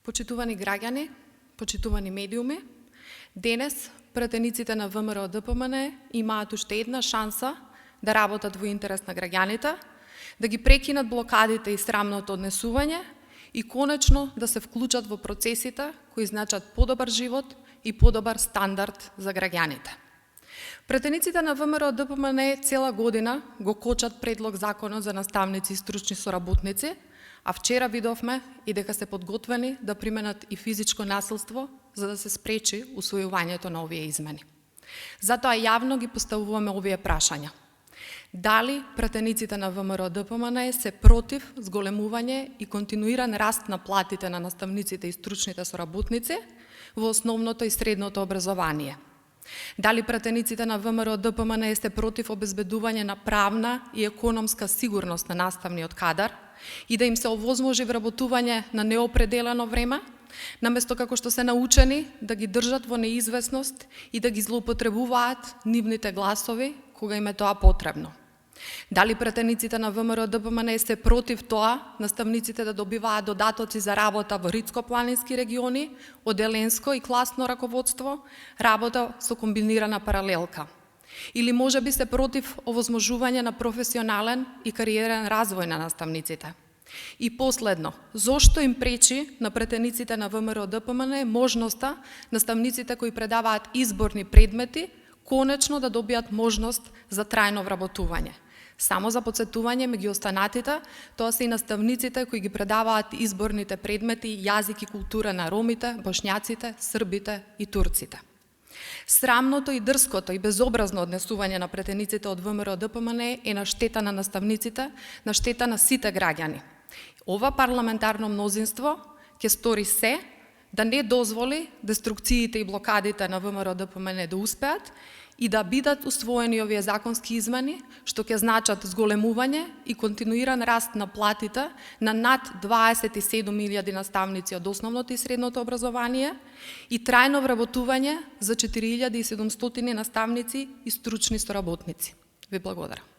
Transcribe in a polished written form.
Почитувани граѓани, почитувани медиуми, денес пратениците на ВМРО ДПМН имаат уште една шанса да работат во интерес на граѓаните, да ги прекинат блокадите и срамното однесување и конечно да се вклучат во процесите кои значат подобар живот и подобар стандард за граѓаните. Пратениците на ВМРО ДПМН цела година го кочат предлог законот за наставници и стручни соработници, а вчера видовме и дека се подготвени да применат и физичко насилство за да се спречи усвојувањето на овие измени. Затоа јавно ги поставуваме овие прашања. Дали пратениците на ВМРО ДПМН се против зголемување и континуиран раст на платите на наставниците и стручните соработници во основното и средното образование? Дали пратениците на ВМРО ДПМН се против обезбедување на правна и економска сигурност на наставниот кадар и да им се овозможи вработување на неопределено време, наместо како што се научени да ги држат во неизвестност и да ги злоупотребуваат нивните гласови кога им е тоа потребно? Дали пратениците на ВМРО ДПМН се против тоа наставниците да добиваат додатоци за работа во ридско-планински региони, оделенско и класно раководство, работа со комбинирана паралелка? Или можеби се против овозможување на професионален и кариерен развој на наставниците? И последно, зошто им пречи на пратениците на ВМРО ДПМН можноста наставниците кои предаваат изборни предмети конечно да добијат можност за трајно вработување? Само за подсетување меѓу останатите, тоа се и наставниците кои ги предаваат изборните предмети јазик и култура на ромите, бошњаците, србите и турците. Срамното и дрското и безобразно однесување на пратениците од ВМРО ДПМН е на штета на наставниците, на штета на сите граѓани. Ова парламентарно мнозинство ќе стори се да не дозволи деструкциите и блокадите на ВМРО ДПМН да успеат и да бидат усвоени овие законски измени, што ќе значат зголемување и континуиран раст на платите на над 27.000 наставници од основното и средното образование и трајно вработување за 4.700 наставници и стручни соработници. Ви благодарам.